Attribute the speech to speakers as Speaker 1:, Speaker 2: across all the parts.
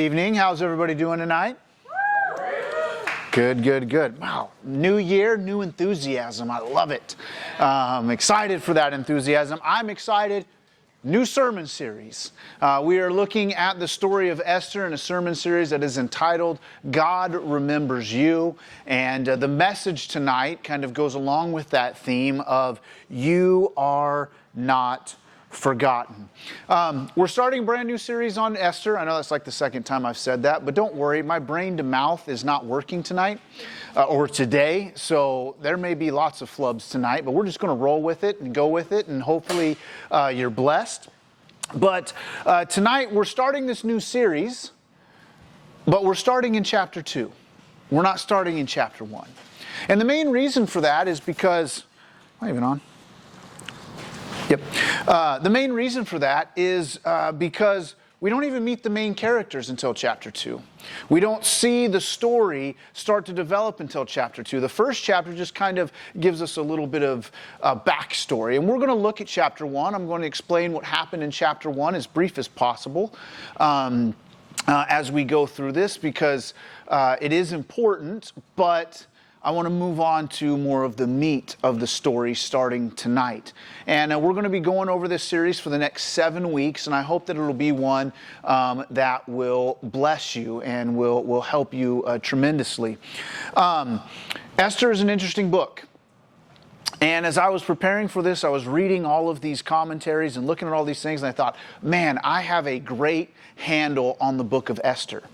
Speaker 1: evening. How's everybody doing tonight? Good, good, good. Wow. New year, new enthusiasm. I love it. I'm excited for that enthusiasm. I'm excited. New sermon series. We are looking at the story of Esther in a sermon series that is entitled, God Remembers You. And the message tonight kind of goes along with that theme of you are not forgotten. We're starting a brand new series on Esther. I know that's like the second time I've said that, but don't worry, my brain to mouth is not working tonight or today, so there may be lots of flubs tonight, but we're just going to roll with it and go with it, and hopefully you're blessed. But tonight we're starting this new series, but we're starting in chapter 2. We're not starting in chapter 1. And the main reason for that is because, am I even on? Yep. The main reason for that is because we don't even meet the main characters until chapter 2. We don't see the story start to develop until chapter 2. The first chapter just kind of gives us a little bit of backstory. And we're going to look at chapter 1. I'm going to explain what happened in chapter 1 as brief as possible as we go through this, because it is important, but I want to move on to more of the meat of the story starting tonight. And we're going to be going over this series for the next 7 weeks, and I hope that it'll be one that will bless you and will help you tremendously. Esther is an interesting book. And as I was preparing for this, I was reading all of these commentaries and looking at all these things, and I thought, man, I have a great handle on the book of Esther.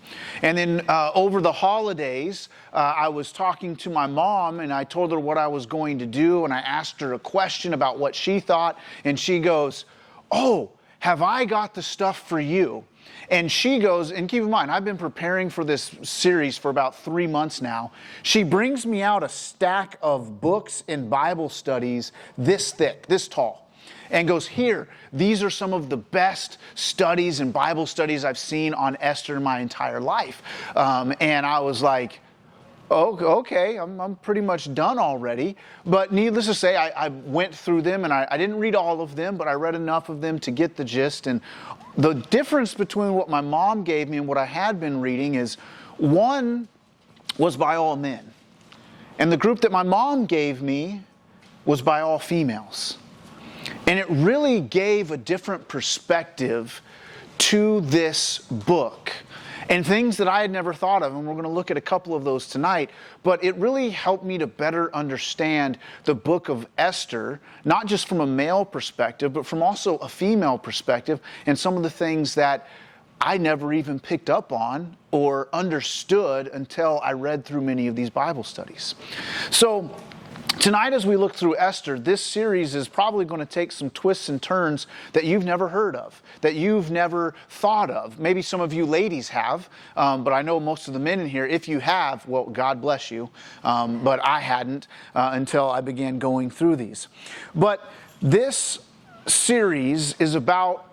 Speaker 1: And then over the holidays, I was talking to my mom, and I told her what I was going to do, and I asked her a question about what she thought, and she goes, "Oh, have I got the stuff for you?" And she goes, and keep in mind, I've been preparing for this series for about 3 months now. She brings me out a stack of books and Bible studies this thick, this tall, and goes, "Here, these are some of the best studies and Bible studies I've seen on Esther in my entire life." And I was like, "Oh, okay, I'm pretty much done already." But needless to say, I went through them, and I didn't read all of them, but I read enough of them to get the gist. And the difference between what my mom gave me and what I had been reading is, one was by all men, and the group that my mom gave me was by all females. And it really gave a different perspective to this book, and things that I had never thought of, and we're going to look at a couple of those tonight. But it really helped me to better understand the book of Esther, not just from a male perspective, but from also a female perspective, and some of the things that I never even picked up on or understood until I read through many of these Bible studies. So tonight, as we look through Esther, this series is probably going to take some twists and turns that you've never heard of, that you've never thought of. Maybe some of you ladies have, but I know most of the men in here, if you have, well, God bless you, but I hadn't until I began going through these. But this series is about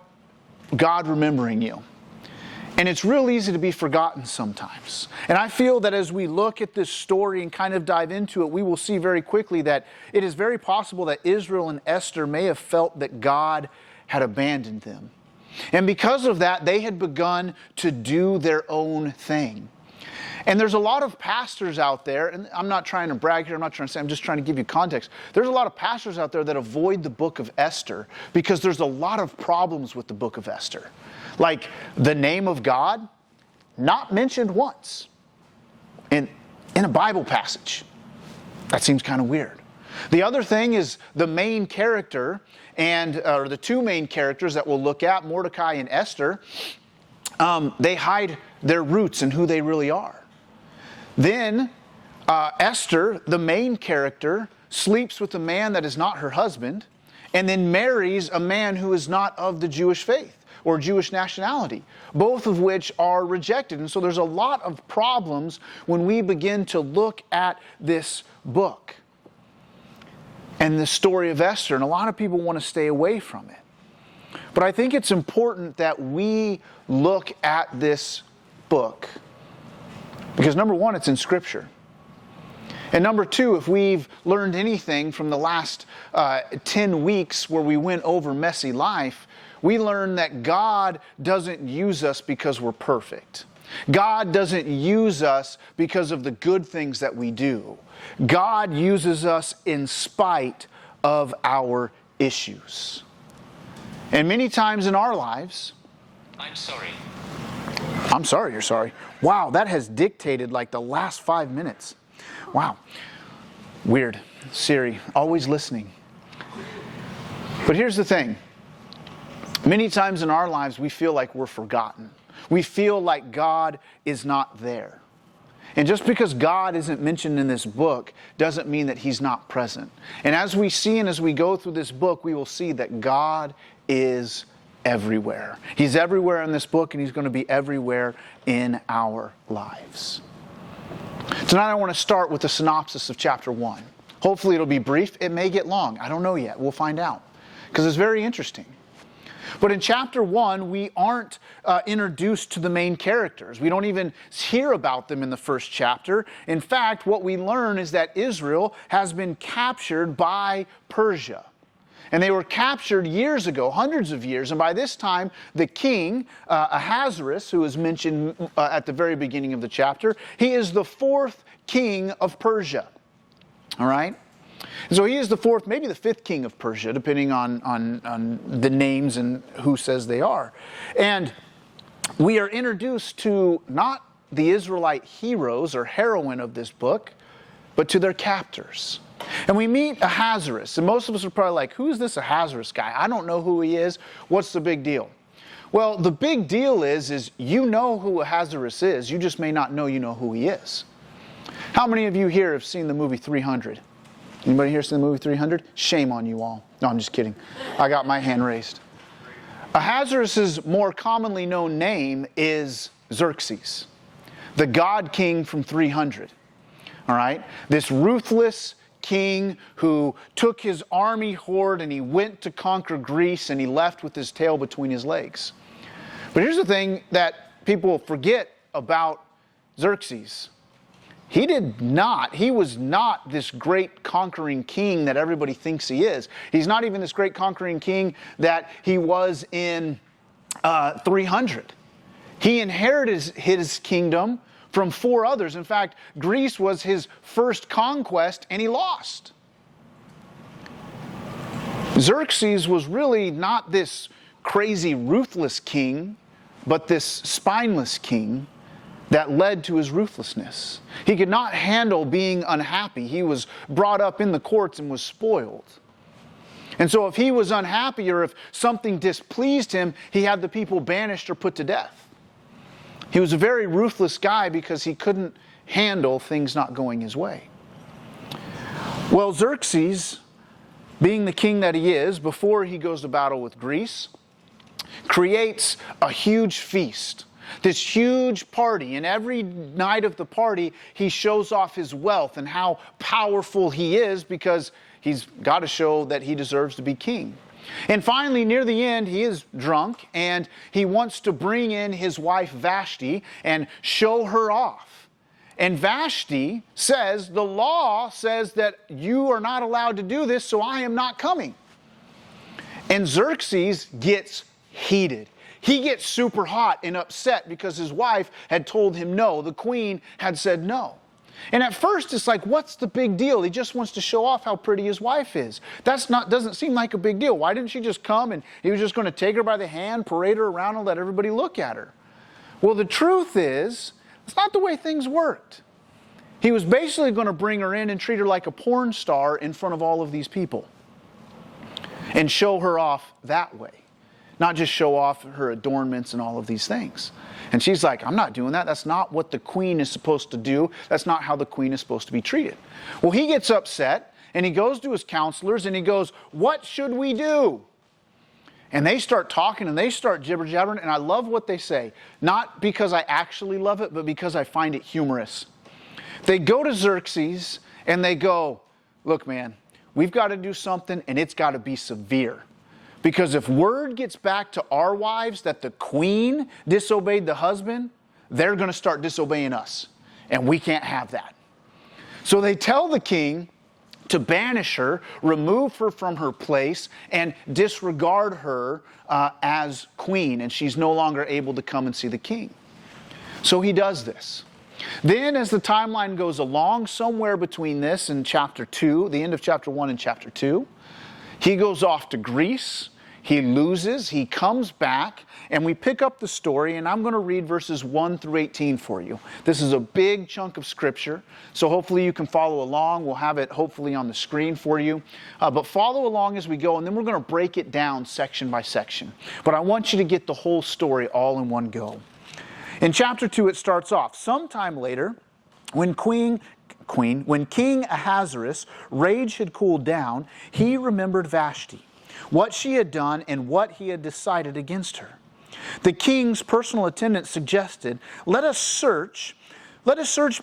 Speaker 1: God remembering you. And it's real easy to be forgotten sometimes. And I feel that as we look at this story and kind of dive into it, we will see very quickly that it is very possible that Israel and Esther may have felt that God had abandoned them. And because of that, they had begun to do their own thing. And there's a lot of pastors out there, and I'm not trying to brag here, I'm not trying to say, I'm just trying to give you context. There's a lot of pastors out there that avoid the book of Esther because there's a lot of problems with the book of Esther. Like the name of God, not mentioned once in a Bible passage. That seems kind of weird. The other thing is the main character, or the two main characters that we'll look at, Mordecai and Esther, they hide their roots and who they really are. Then Esther, the main character, sleeps with a man that is not her husband, and then marries a man who is not of the Jewish faith or Jewish nationality, both of which are rejected. And so there's a lot of problems when we begin to look at this book and the story of Esther, and a lot of people want to stay away from it. But I think it's important that we look at this book because, number one, it's in Scripture. And number two, if we've learned anything from the last 10 weeks where we went over messy life, we learn that God doesn't use us because we're perfect. God doesn't use us because of the good things that we do. God uses us in spite of our issues. And many times in our lives,
Speaker 2: I'm sorry.
Speaker 1: I'm sorry you're sorry. Wow, that has dictated like the last 5 minutes. Wow. Weird. Siri, always listening. But here's the thing. Many times in our lives, we feel like we're forgotten. We feel like God is not there. And just because God isn't mentioned in this book doesn't mean that He's not present. And as we see and as we go through this book, we will see that God is everywhere. He's everywhere in this book, and He's going to be everywhere in our lives. Tonight I want to start with a synopsis of chapter 1. Hopefully it'll be brief. It may get long. I don't know yet. We'll find out. Because it's very interesting. But in chapter 1, we aren't introduced to the main characters. We don't even hear about them in the first chapter. In fact, what we learn is that Israel has been captured by Persia. And they were captured years ago, hundreds of years. And by this time, the king, Ahasuerus, who is mentioned at the very beginning of the chapter, he is the fourth king of Persia. All right? So he is the fourth, maybe the fifth king of Persia, depending on the names and who says they are. And we are introduced to not the Israelite heroes or heroine of this book, but to their captors. And we meet Ahasuerus, and most of us are probably like, who's this Ahasuerus guy? I don't know who he is. What's the big deal? Well, the big deal is you know who Ahasuerus is, you just may not know you know who he is. How many of you here have seen the movie 300? Anybody here seen the movie 300? Shame on you all. No, I'm just kidding. I got my hand raised. Ahasuerus' more commonly known name is Xerxes, the god king from 300. All right? This ruthless king who took his army horde and he went to conquer Greece, and he left with his tail between his legs. But here's the thing that people forget about Xerxes. He was not this great conquering king that everybody thinks he is. He's not even this great conquering king that he was in 300. He inherited his kingdom from 4 others. In fact, Greece was his first conquest, and he lost. Xerxes was really not this crazy, ruthless king, but this spineless king that led to his ruthlessness. He could not handle being unhappy. He was brought up in the courts and was spoiled. And so if he was unhappy or if something displeased him, he had the people banished or put to death. He was a very ruthless guy because he couldn't handle things not going his way. Well, Xerxes, being the king that he is, before he goes to battle with Greece, creates a huge feast. This huge party, and every night of the party, he shows off his wealth and how powerful he is because he's got to show that he deserves to be king. And finally, near the end, he is drunk and he wants to bring in his wife Vashti and show her off. And Vashti says, the law says that you are not allowed to do this, so I am not coming. And Xerxes gets heated. He gets super hot and upset because his wife had told him no. The queen had said no. And at first it's like, what's the big deal? He just wants to show off how pretty his wife is. Doesn't seem like a big deal. Why didn't she just come and he was just going to take her by the hand, parade her around, and let everybody look at her? Well, the truth is, it's not the way things worked. He was basically going to bring her in and treat her like a porn star in front of all of these people and show her off that way. Not just show off her adornments and all of these things. And she's like, I'm not doing that. That's not what the queen is supposed to do. That's not how the queen is supposed to be treated. Well, he gets upset and he goes to his counselors and he goes, what should we do? And they start talking and they start jibber-jabbering, and I love what they say. Not because I actually love it, but because I find it humorous. They go to Xerxes and they go, look, man, we've got to do something, and it's got to be severe. Because if word gets back to our wives that the queen disobeyed the husband, they're going to start disobeying us. And we can't have that. So they tell the king to banish her, remove her from her place, and disregard her as queen. And she's no longer able to come and see the king. So he does this. Then as the timeline goes along, somewhere between this and chapter 2, the end of chapter 1 and chapter 2, he goes off to Greece. He loses, he comes back, and we pick up the story, and I'm going to read verses 1 through 18 for you. This is a big chunk of scripture, so hopefully you can follow along. We'll have it hopefully on the screen for you. But follow along as we go, and then we're going to break it down section by section. But I want you to get the whole story all in one go. In chapter 2, it starts off. Sometime later, when King Ahasuerus' rage had cooled down, he remembered Vashti, what she had done and what he had decided against her. The king's personal attendant suggested, let a search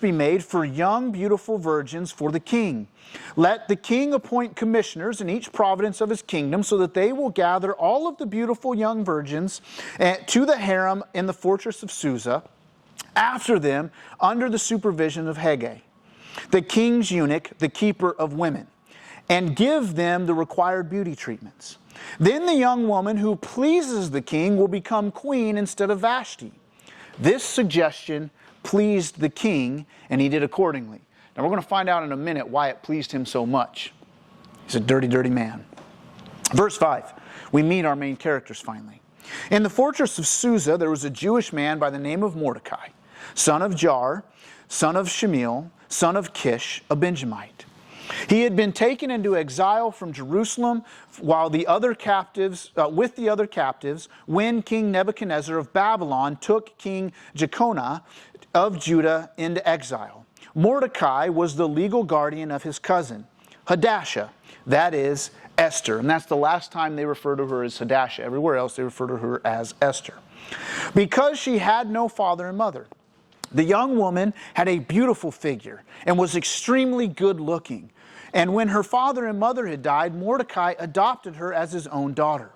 Speaker 1: be made for young, beautiful virgins for the king. Let the king appoint commissioners in each province of his kingdom so that they will gather all of the beautiful young virgins to the harem in the fortress of Susa, after them under the supervision of Hegai, the king's eunuch, the keeper of women, and give them the required beauty treatments. Then the young woman who pleases the king will become queen instead of Vashti. This suggestion pleased the king, and he did accordingly. Now we're going to find out in a minute why it pleased him so much. He's a dirty, dirty man. Verse 5, we meet our main characters finally. In the fortress of Susa, there was a Jewish man by the name of Mordecai, son of Jar, son of Shemiel, son of Kish, a Benjamite. He had been taken into exile from Jerusalem with the other captives when King Nebuchadnezzar of Babylon took King Jeconiah of Judah into exile. Mordecai was the legal guardian of his cousin, Hadassah, that is, Esther. And that's the last time they refer to her as Hadassah. Everywhere else they refer to her as Esther. Because she had no father and mother, the young woman had a beautiful figure and was extremely good looking. And when her father and mother had died, Mordecai adopted her as his own daughter.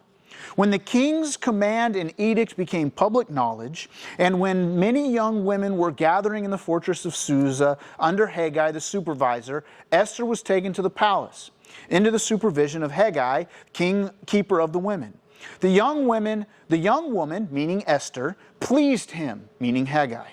Speaker 1: When the king's command and edict became public knowledge, and when many young women were gathering in the fortress of Susa under Hegai the supervisor, Esther was taken to the palace, into the supervision of Hegai, keeper of the women. The young woman, meaning Esther, pleased him, meaning Hegai,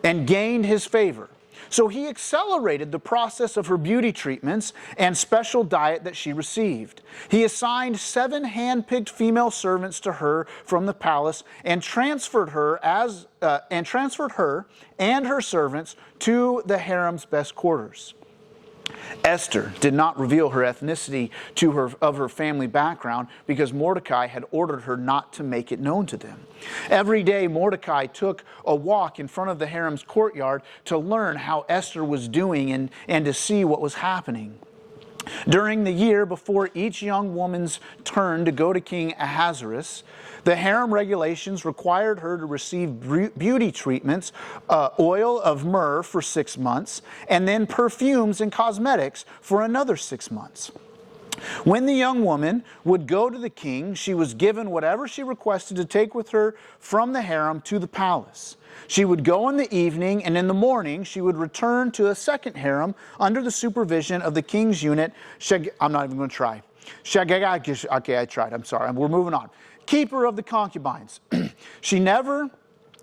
Speaker 1: and gained his favor. So he accelerated the process of her beauty treatments and special diet that she received. He assigned 7 hand-picked female servants to her from the palace and transferred her and her servants to the harem's best quarters. Esther did not reveal her ethnicity of her family background because Mordecai had ordered her not to make it known to them. Every day Mordecai took a walk in front of the harem's courtyard to learn how Esther was doing and to see what was happening. During the year before each young woman's turn to go to King Ahasuerus, the harem regulations required her to receive beauty treatments, oil of myrrh for 6 months, and then perfumes and cosmetics for another 6 months. When the young woman would go to the king, she was given whatever she requested to take with her from the harem to the palace. She would go in the evening, and in the morning she would return to a second harem under the supervision of the king's eunuch. I'm not even going to try. Okay, I tried. I'm sorry. We're moving on. Keeper of the concubines. She never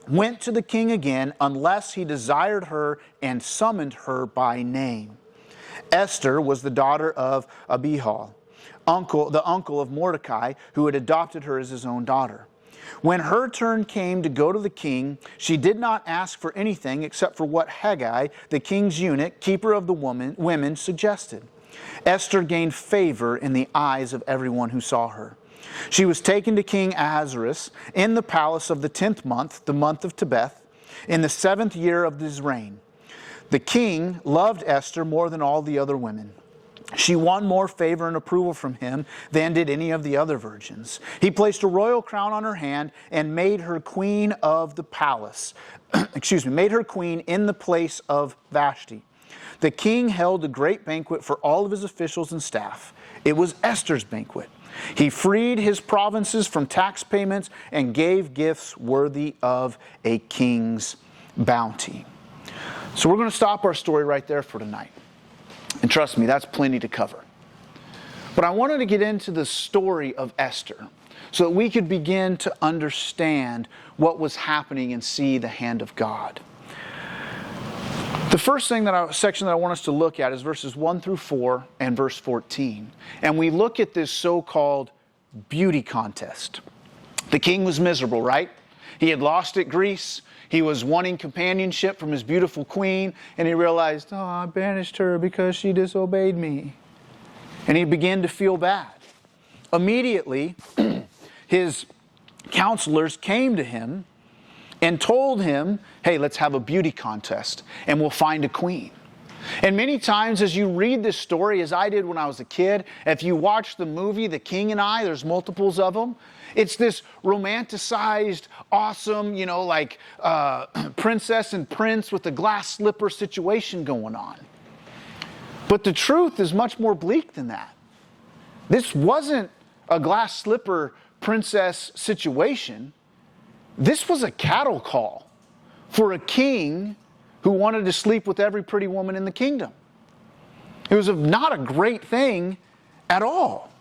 Speaker 1: went to the king again unless he desired her and summoned her by name. Esther was the daughter of Abihail, the uncle of Mordecai, who had adopted her as his own daughter. When her turn came to go to the king, she did not ask for anything except for what Hegai, the king's eunuch, keeper of the women, suggested. Esther gained favor in the eyes of everyone who saw her. She was taken to King Ahasuerus in the palace of the 10th month, the month of Tebeth, in the 7th year of his reign. The king loved Esther more than all the other women. She won more favor and approval from him than did any of the other virgins. He placed a royal crown on her hand and made her queen of the palace. Made her queen in the place of Vashti. The king held a great banquet for all of his officials and staff. It was Esther's banquet. He freed his provinces from tax payments and gave gifts worthy of a king's bounty. So we're going to stop our story right there for tonight. And trust me, that's plenty to cover. But I wanted to get into the story of Esther. so that we could begin to understand what was happening and see the hand of God. The first section that I want us to look at is verses 1 through 4 and verse 14. And we look at this so-called beauty contest. The king was miserable, right? He had lost at Greece. He was wanting companionship from his beautiful queen, and he realized, oh, I banished her because she disobeyed me. And he began to feel bad. Immediately, his counselors came to him and told him, hey, let's have a beauty contest, and we'll find a queen. And many times as you read this story, as I did when I was a kid, if you watch the movie The King and I, there's multiples of them. It's this romanticized, awesome, princess and prince with a glass slipper situation going on. But the truth is much more bleak than that. This wasn't a glass slipper princess situation. This was a cattle call for a king who wanted to sleep with every pretty woman in the kingdom. It was not a great thing at all.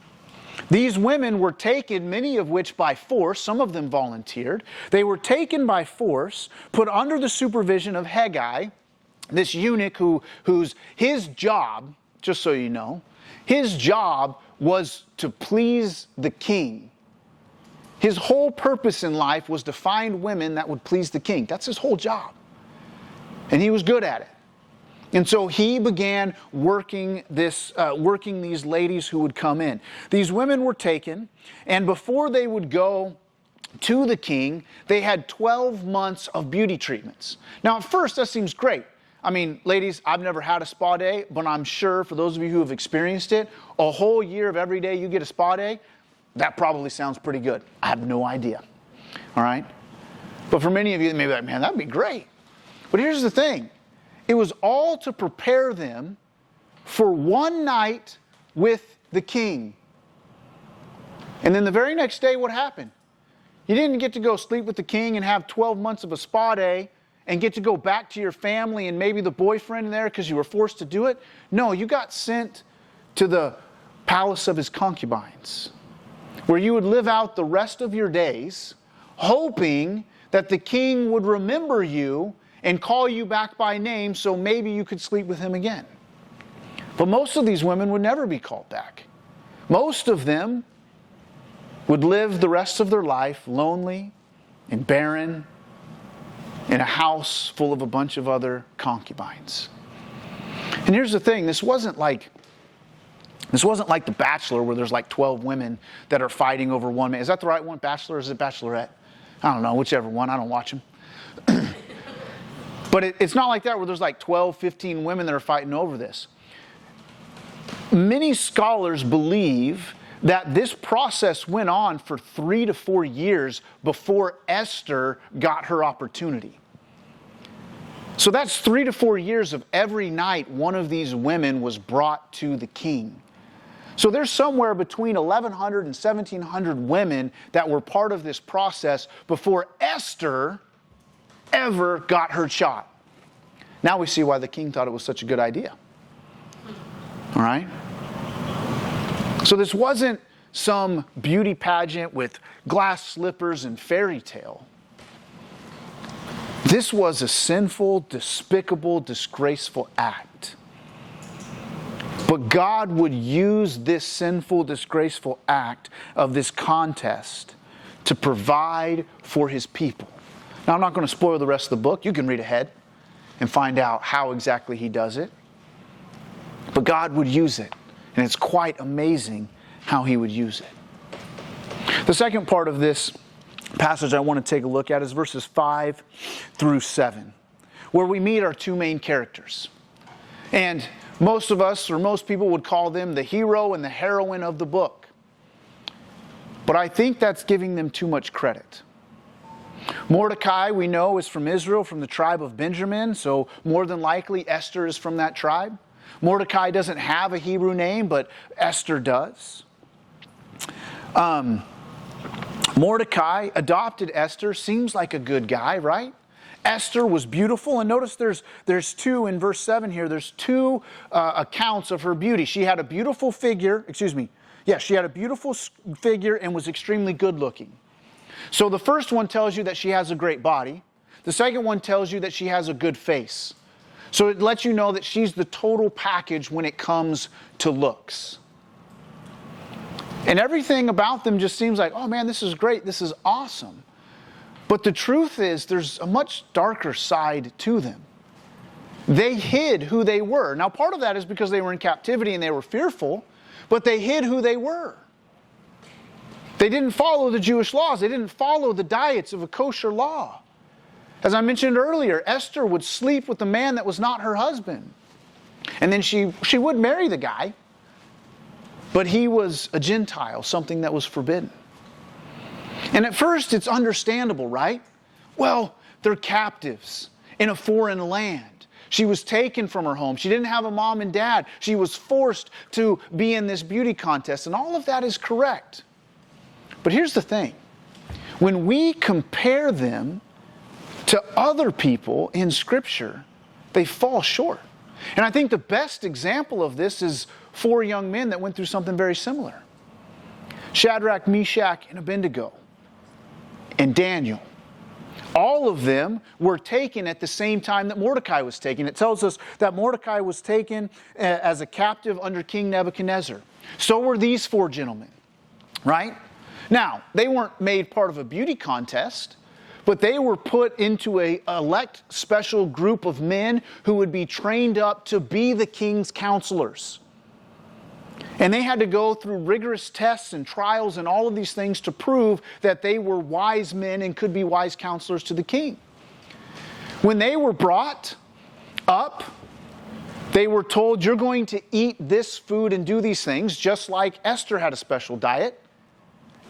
Speaker 1: These women were taken, many of which by force, some of them volunteered. They were taken by force, put under the supervision of Haggai, this eunuch whose his job, just so you know, his job was to please the king. His whole purpose in life was to find women that would please the king. That's his whole job. And he was good at it. And so he began working these ladies who would come in. These women were taken, and before they would go to the king, they had 12 months of beauty treatments. Now, at first, that seems great. I mean, ladies, I've never had a spa day, but I'm sure for those of you who have experienced it, a whole year of every day you get a spa day, that probably sounds pretty good. I have no idea. All right? But for many of you, they may be like, man, that'd be great. But here's the thing. It was all to prepare them for one night with the king. And then the very next day, what happened? You didn't get to go sleep with the king and have 12 months of a spa day and get to go back to your family and maybe the boyfriend there because you were forced to do it. No, you got sent to the palace of his concubines, where you would live out the rest of your days hoping that the king would remember you and call you back by name so maybe you could sleep with him again. But most of these women would never be called back. Most of them would live the rest of their life lonely and barren in a house full of a bunch of other concubines. And here's the thing, this wasn't like The Bachelor where there's like 12 women that are fighting over one man. Is that the right one? Bachelor or is it Bachelorette? I don't know, whichever one, I don't watch them. But it's not like that where there's like 12, 15 women that are fighting over this. Many scholars believe that this process went on for 3 to 4 years before Esther got her opportunity. So that's 3 to 4 years of every night one of these women was brought to the king. So there's somewhere between 1,100 and 1,700 women that were part of this process before Esther ever got her shot. Now we see why the king thought it was such a good idea. All right? So this wasn't some beauty pageant with glass slippers and fairy tale. This was a sinful, despicable, disgraceful act. But God would use this sinful, disgraceful act of this contest to provide for His people. Now, I'm not going to spoil the rest of the book. You can read ahead and find out how exactly He does it. But God would use it. And it's quite amazing how He would use it. The second part of this passage I want to take a look at is verses 5 through 7, where we meet our two main characters. And most of us, or most people, would call them the hero and the heroine of the book. But I think that's giving them too much credit. Mordecai, we know, is from Israel, from the tribe of Benjamin, so more than likely Esther is from that tribe. Mordecai doesn't have a Hebrew name, but Esther does. Mordecai adopted Esther, seems like a good guy, right? Esther was beautiful, and notice there's two in verse 7 here. There's two accounts of her beauty. She had a beautiful figure, she had a beautiful figure and was extremely good looking. So the first one tells you that she has a great body. The second one tells you that she has a good face. So it lets you know that she's the total package when it comes to looks. And everything about them just seems like, oh man, this is great, this is awesome. But the truth is, there's a much darker side to them. They hid who they were. Now, part of that is because they were in captivity and they were fearful, but they hid who they were. They didn't follow the Jewish laws. They didn't follow the diets of a kosher law. As I mentioned earlier, Esther would sleep with a man that was not her husband. And then she would marry the guy, but he was a Gentile, something that was forbidden. And at first it's understandable, right? Well, they're captives in a foreign land. She was taken from her home. She didn't have a mom and dad. She was forced to be in this beauty contest, and all of that is correct. But here's the thing. When we compare them to other people in Scripture, they fall short. And I think the best example of this is 4 young men that went through something very similar. Shadrach, Meshach, and Abednego, and Daniel. All of them were taken at the same time that Mordecai was taken. It tells us that Mordecai was taken as a captive under King Nebuchadnezzar. So were these 4 gentlemen, right? Now, they weren't made part of a beauty contest, but they were put into an elect special group of men who would be trained up to be the king's counselors. And they had to go through rigorous tests and trials and all of these things to prove that they were wise men and could be wise counselors to the king. When they were brought up, they were told, you're going to eat this food and do these things, just like Esther had a special diet.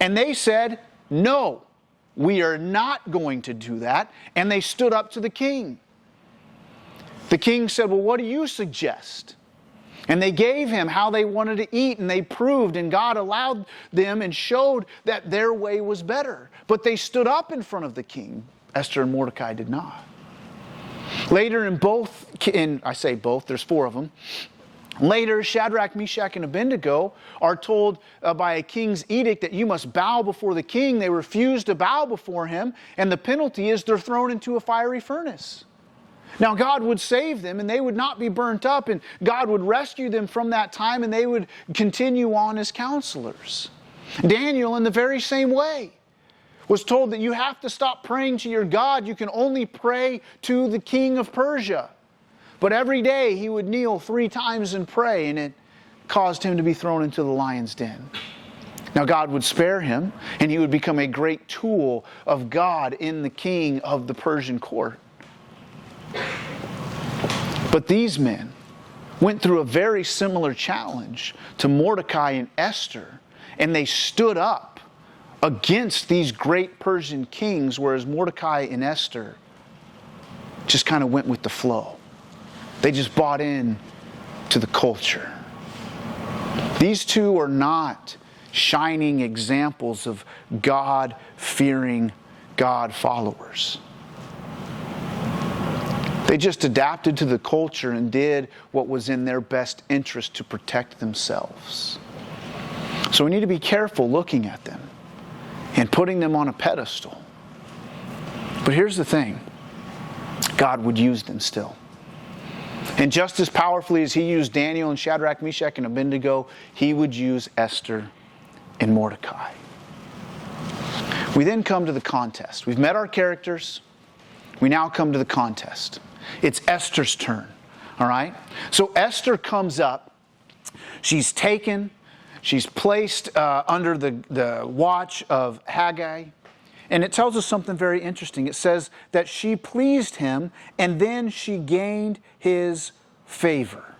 Speaker 1: And they said, no, we are not going to do that. And they stood up to the king. The king said, well, what do you suggest? And they gave him how they wanted to eat, and they proved, and God allowed them and showed that their way was better. But they stood up in front of the king. Esther and Mordecai did not. Later I say both, there's 4 of them. Later, Shadrach, Meshach, and Abednego are told by a king's edict that you must bow before the king. They refuse to bow before him, and the penalty is they're thrown into a fiery furnace. Now, God would save them, and they would not be burnt up, and God would rescue them from that time, and they would continue on as counselors. Daniel, in the very same way, was told that you have to stop praying to your God. You can only pray to the king of Persia. But every day he would kneel 3 times and pray, and it caused him to be thrown into the lion's den. Now, God would spare him, and he would become a great tool of God in the king of the Persian court. But these men went through a very similar challenge to Mordecai and Esther, and they stood up against these great Persian kings, whereas Mordecai and Esther just kind of went with the flow. They just bought in to the culture. These 2 are not shining examples of God-fearing God followers. They just adapted to the culture and did what was in their best interest to protect themselves. So we need to be careful looking at them and putting them on a pedestal. But here's the thing. God would use them still. And just as powerfully as he used Daniel and Shadrach, Meshach, and Abednego, he would use Esther and Mordecai. We then come to the contest. We've met our characters. We now come to the contest. It's Esther's turn, all right? So Esther comes up. She's taken. She's placed under the watch of Haggai. And it tells us something very interesting. It says that she pleased him, and then she gained his favor.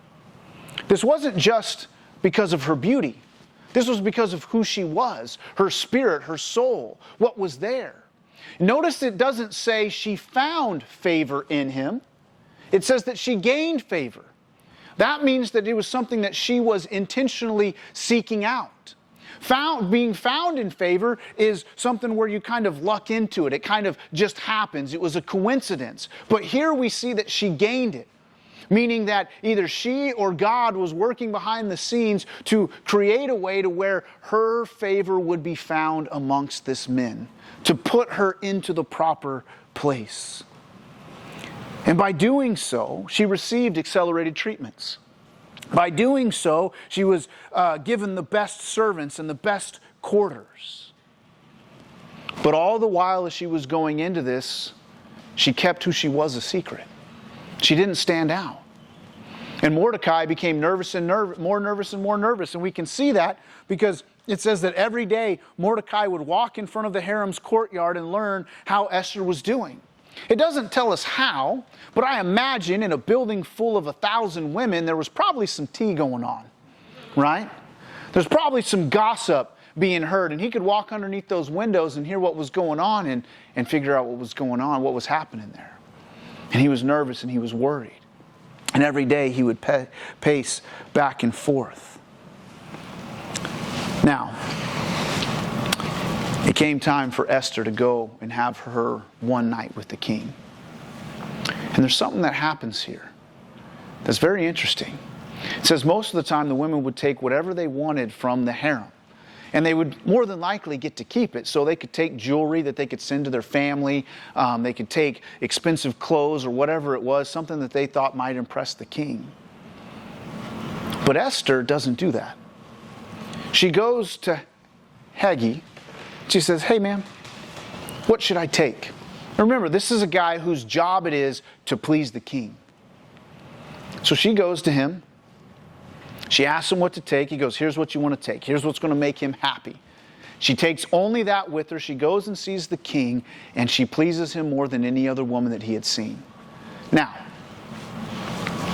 Speaker 1: This wasn't just because of her beauty. This was because of who she was, her spirit, her soul, what was there. Notice it doesn't say she found favor in him. It says that she gained favor. That means that it was something that she was intentionally seeking out. Being found in favor is something where you kind of luck into it. It kind of just happens. It was a coincidence. But here we see that she gained it. Meaning that either she or God was working behind the scenes to create a way to where her favor would be found amongst this men, to put her into the proper place. And by doing so, she received accelerated treatments. By doing so, she was given the best servants and the best quarters. But all the while as she was going into this, she kept who she was a secret. She didn't stand out. And Mordecai became nervous and more nervous and more nervous. And we can see that because it says that every day Mordecai would walk in front of the harem's courtyard and learn how Esther was doing. It doesn't tell us how, but I imagine in a building full of 1,000 women, there was probably some tea going on, right? There's probably some gossip being heard, and he could walk underneath those windows and hear what was going on and figure out what was going on, what was happening there. And he was nervous and he was worried. And every day he would pace back and forth. Now, it came time for Esther to go and have her one night with the king. And there's something that happens here that's very interesting. It says most of the time the women would take whatever they wanted from the harem. And they would more than likely get to keep it. So they could take jewelry that they could send to their family. They could take expensive clothes or whatever it was, something that they thought might impress the king. But Esther doesn't do that. She goes to Haggai. She says, hey man, what should I take? Remember, this is a guy whose job it is to please the king. So she goes to him. She asks him what to take. He goes, here's what you want to take. Here's what's going to make him happy. She takes only that with her. She goes and sees the king, and she pleases him more than any other woman that he had seen. Now,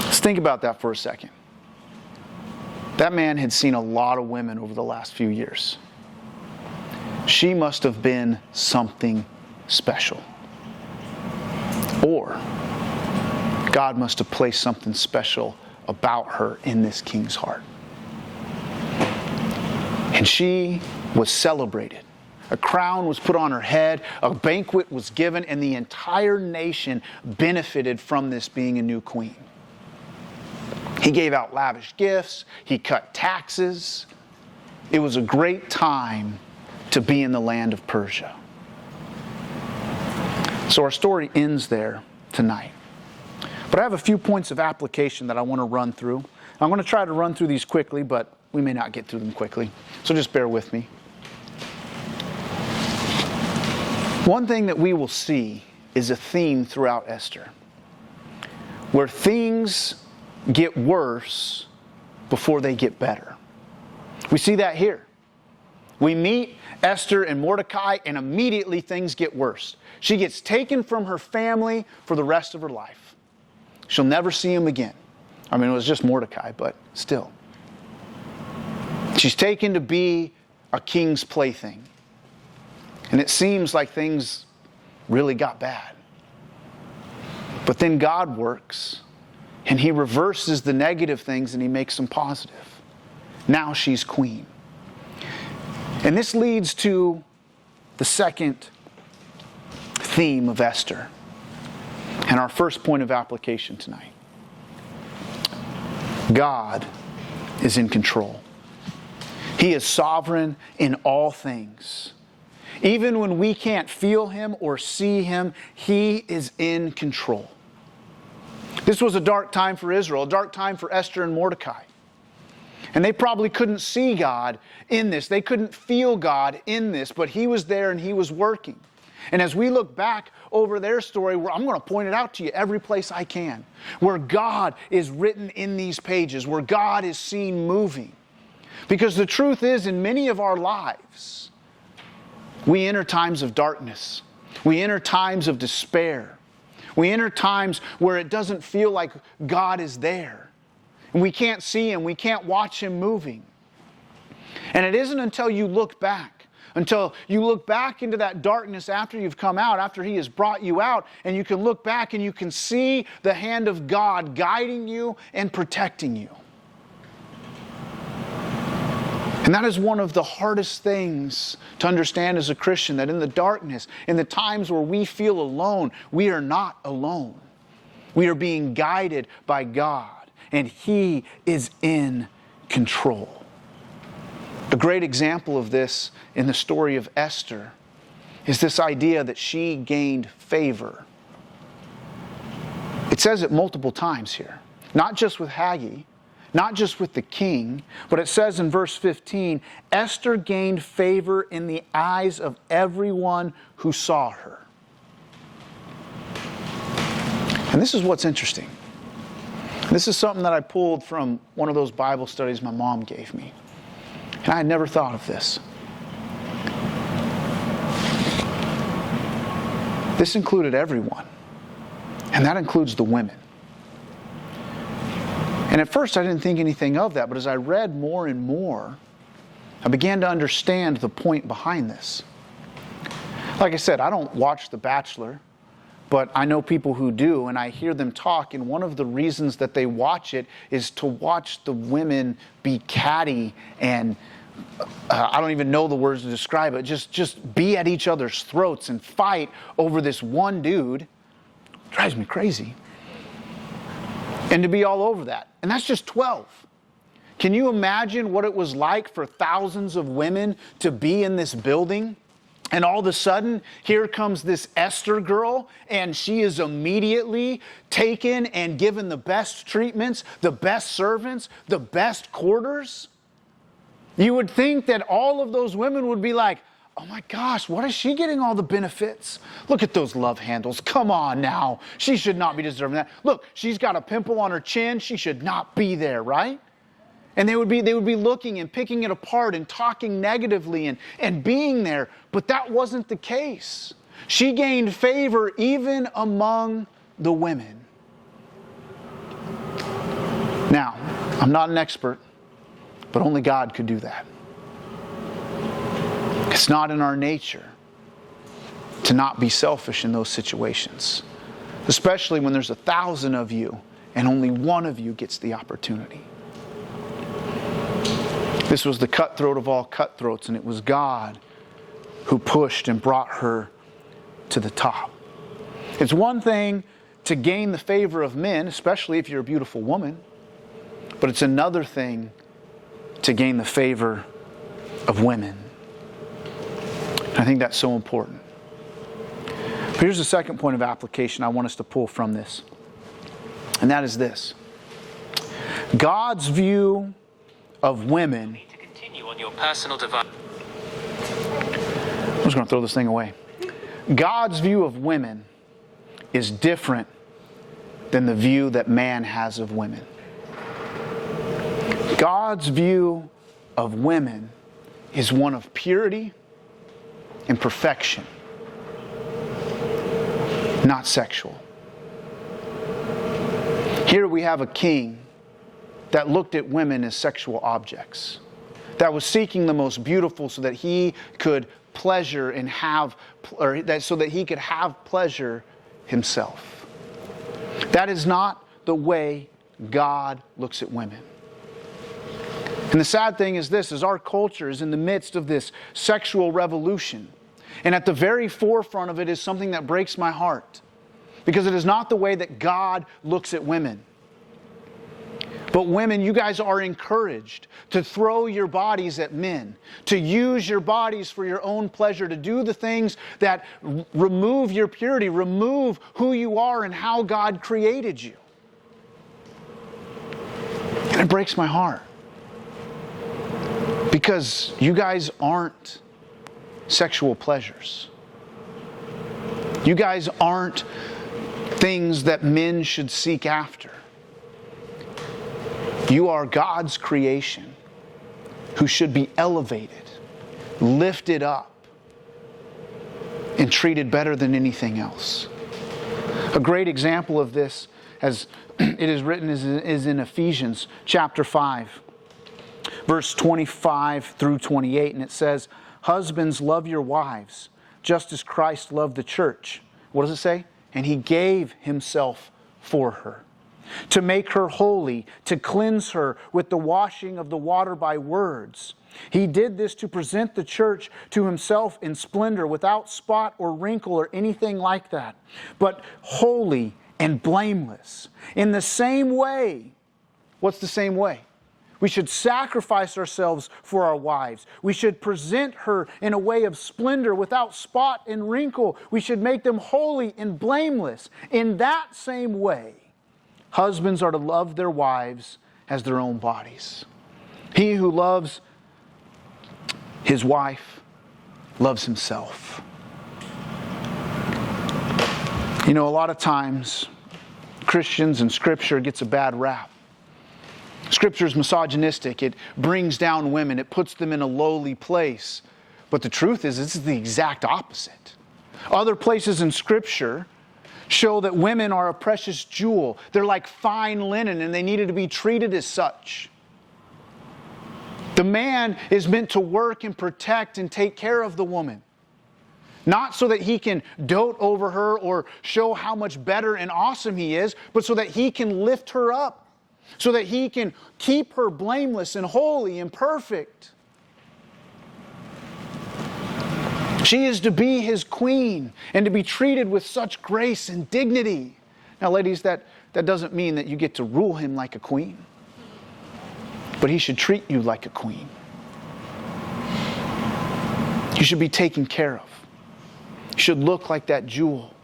Speaker 1: let's think about that for a second. That man had seen a lot of women over the last few years. She must have been something special. Or God must have placed something special about her in this king's heart. And she was celebrated. A crown was put on her head, a banquet was given, and the entire nation benefited from this being a new queen. He gave out lavish gifts, he cut taxes. It was a great time to be in the land of Persia. So our story ends there tonight. But I have a few points of application that I want to run through. I'm going to try to run through these quickly, but we may not get through them quickly. So just bear with me. One thing that we will see is a theme throughout Esther, where things get worse before they get better. We see that here. We meet Esther and Mordecai, and immediately things get worse. She gets taken from her family for the rest of her life. She'll never see him again. I mean, it was just Mordecai, but still. She's taken to be a king's plaything. And it seems like things really got bad. But then God works, and he reverses the negative things and he makes them positive. Now she's queen. And this leads to the second theme of Esther. And our first point of application tonight. God is in control. He is sovereign in all things. Even when we can't feel him or see him, he is in control. This was a dark time for Israel, a dark time for Esther and Mordecai. And they probably couldn't see God in this. They couldn't feel God in this, but he was there and he was working. And as we look back over their story, I'm going to point it out to you every place I can, where God is written in these pages, where God is seen moving. Because the truth is, in many of our lives, we enter times of darkness. We enter times of despair. We enter times where it doesn't feel like God is there. And we can't see him. We can't watch him moving. And it isn't until you look back into that darkness after you've come out, after he has brought you out, and you can look back and you can see the hand of God guiding you and protecting you. And that is one of the hardest things to understand as a Christian, that in the darkness, in the times where we feel alone, we are not alone. We are being guided by God, and He is in control. A great example of this in the story of Esther is this idea that she gained favor. It says it multiple times here, not just with Haggai, not just with the king, but it says in verse 15, Esther gained favor in the eyes of everyone who saw her. And this is what's interesting. This is something that I pulled from one of those Bible studies my mom gave me. And I had never thought of this. This included everyone. And that includes the women. And at first I didn't think anything of that, but as I read more and more, I began to understand the point behind this. Like I said, I don't watch The Bachelor, but I know people who do, and I hear them talk, and one of the reasons that they watch it is to watch the women be catty and I don't even know the words to describe it, just be at each other's throats and fight over this one dude. It drives me crazy. And to be all over that. And that's just 12. Can you imagine what it was like for thousands of women to be in this building? And all of a sudden, here comes this Esther girl, and she is immediately taken and given the best treatments, the best servants, the best quarters. You would think that all of those women would be like, oh my gosh, what is she getting all the benefits? Look at those love handles. Come on now. She should not be deserving that. Look, she's got a pimple on her chin. She should not be there, right? And they would be looking and picking it apart and talking negatively and being there. But that wasn't the case. She gained favor even among the women. Now, I'm not an expert, but only God could do that. It's not in our nature to not be selfish in those situations, especially when there's 1,000 of you and only one of you gets the opportunity. This was the cutthroat of all cutthroats, and it was God who pushed and brought her to the top. It's one thing to gain the favor of men, especially if you're a beautiful woman, but it's another thing to gain the favor of women. I think that's so important. But here's the second point of application I want us to pull from this. And that is this. God's view of women.
Speaker 2: To continue on your personal device.
Speaker 1: I'm just going to throw this thing away. God's view of women is different than the view that man has of women. God's view of women is one of purity and perfection, not sexual. Here we have a king that looked at women as sexual objects, that was seeking the most beautiful so that he could pleasure and have, so that he could have pleasure himself. That is not the way God looks at women. And the sad thing is this, is our culture is in the midst of this sexual revolution. And at the very forefront of it is something that breaks my heart. Because it is not the way that God looks at women. But women, you guys are encouraged to throw your bodies at men, to use your bodies for your own pleasure, to do the things that remove your purity, remove who you are and how God created you. And it breaks my heart. Because you guys aren't sexual pleasures. You guys aren't things that men should seek after. You are God's creation who should be elevated, lifted up, and treated better than anything else. A great example of this, as it is written, is in Ephesians chapter 5. Verse 25 through 28, and it says, husbands, love your wives, just as Christ loved the church. What does it say? And he gave himself for her. to make her holy, to cleanse her with the washing of the water by words. He did this to present the church to himself in splendor, without spot or wrinkle or anything like that, but holy and blameless. In the same way, what's the same way? We should sacrifice ourselves for our wives. We should present her in a way of splendor, without spot and wrinkle. We should make them holy and blameless. In that same way, husbands are to love their wives as their own bodies. He who loves his wife loves himself. You know, a lot of times, Christians and Scripture gets a bad rap. Scripture is misogynistic. It brings down women. It puts them in a lowly place. But the truth is, this is the exact opposite. Other places in Scripture show that women are a precious jewel. They're like fine linen, and they needed to be treated as such. The man is meant to work and protect and take care of the woman. Not so that he can dote over her or show how much better and awesome he is, but so that he can lift her up. So that he can keep her blameless and holy and perfect. She is to be his queen and to be treated with such grace and dignity. Now, ladies, that doesn't mean that you get to rule him like a queen. But he should treat you like a queen. You should be taken care of. You should look like that jewel.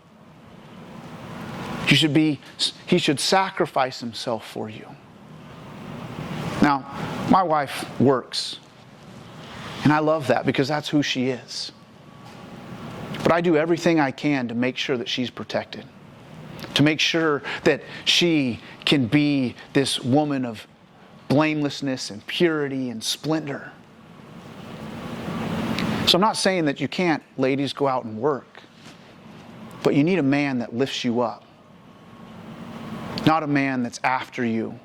Speaker 1: He should sacrifice himself for you. Now, my wife works. And I love that because that's who she is. But I do everything I can to make sure that she's protected. To make sure that she can be this woman of blamelessness and purity and splendor. So I'm not saying that you can't, ladies, go out and work. But you need a man that lifts you up. Not a man that's after you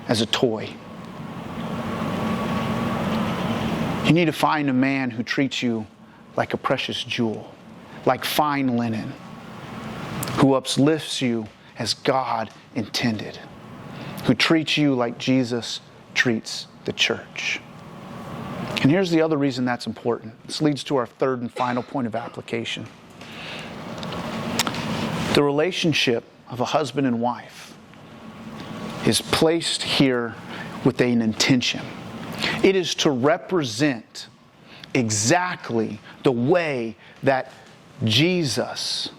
Speaker 1: as a toy. You need to find a man who treats you like a precious jewel, like fine linen, who uplifts you as God intended, who treats you like Jesus treats the church. And here's the other reason that's important. This leads to our third and final point of application. The relationship of a husband and wife is placed here with an intention. It is to represent exactly the way that Jesus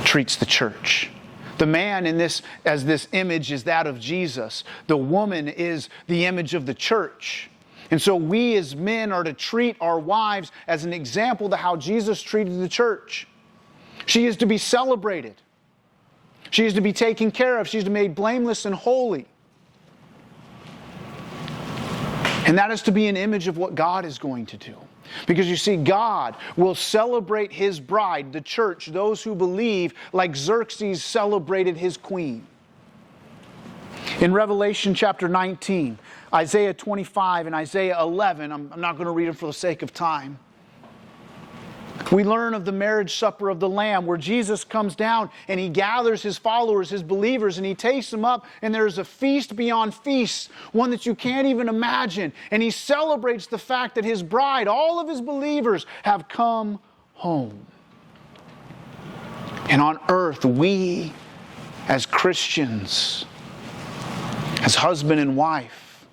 Speaker 1: treats the church. The man in this, as this image is that of Jesus. The woman is the image of the church. And so we as men are to treat our wives as an example to how Jesus treated the church. She is to be celebrated. She is to be taken care of. She is to be made blameless and holy. And that is to be an image of what God is going to do. Because you see, God will celebrate His bride, the church, those who believe, like Xerxes celebrated his queen. In Revelation chapter 19, Isaiah 25 and Isaiah 11, I'm not going to read them for the sake of time. We learn of the marriage supper of the Lamb, where Jesus comes down and He gathers His followers, His believers, and He takes them up, and there's a feast beyond feasts, one that you can't even imagine. And He celebrates the fact that His bride, all of His believers, have come home. And on earth, we as Christians, as husband and wife,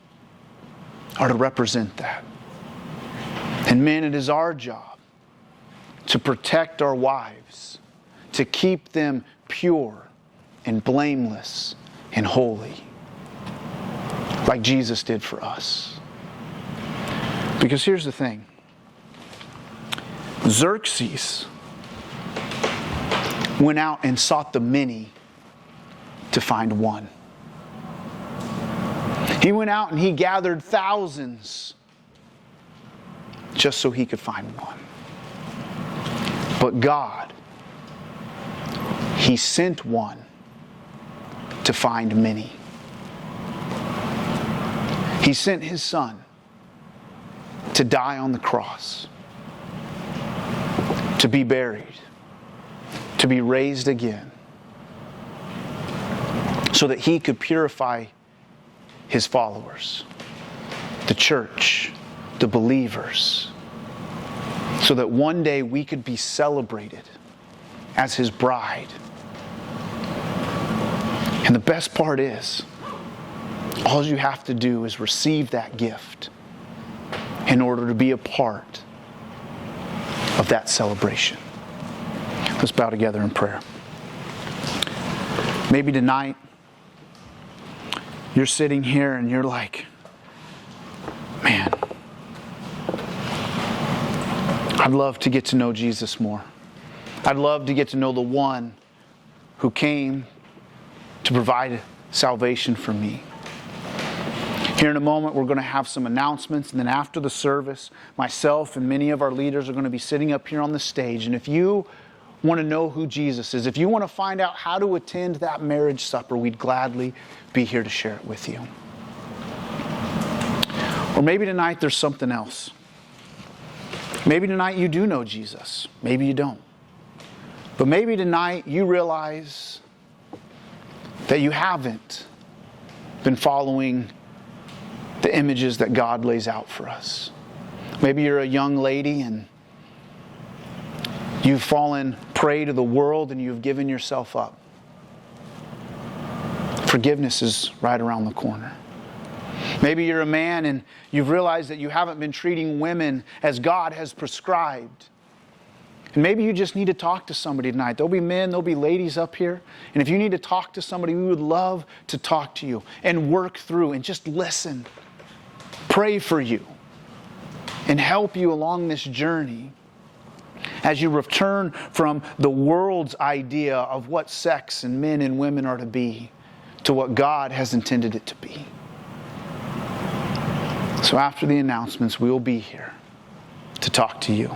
Speaker 1: are to represent that. And men, it is our job to protect our wives, to keep them pure and blameless and holy, like Jesus did for us. Because here's the thing. Xerxes went out and sought the many to find one. He went out and he gathered thousands just so he could find one. But God, He sent one to find many. He sent His Son to die on the cross, to be buried, to be raised again, so that He could purify His followers, the church, the believers, so that one day we could be celebrated as His bride. And the best part is, all you have to do is receive that gift in order to be a part of that celebration. Let's bow together in prayer. Maybe tonight, you're sitting here and you're like, man, I'd love to get to know Jesus more. I'd love to get to know the one who came to provide salvation for me. Here in a moment, we're going to have some announcements, and then after the service, myself and many of our leaders are going to be sitting up here on the stage. And if you want to know who Jesus is, if you want to find out how to attend that marriage supper, we'd gladly be here to share it with you. Or maybe tonight there's something else. Maybe tonight you do know Jesus. Maybe you don't. But maybe tonight you realize that you haven't been following the images that God lays out for us. Maybe you're a young lady and you've fallen prey to the world and you've given yourself up. Forgiveness is right around the corner. Maybe you're a man and you've realized that you haven't been treating women as God has prescribed. And maybe you just need to talk to somebody tonight. There'll be men, there'll be ladies up here. And if you need to talk to somebody, we would love to talk to you and work through and just listen. Pray for you and help you along this journey as you return from the world's idea of what sex and men and women are to be to what God has intended it to be. So after the announcements, we will be here to talk to you.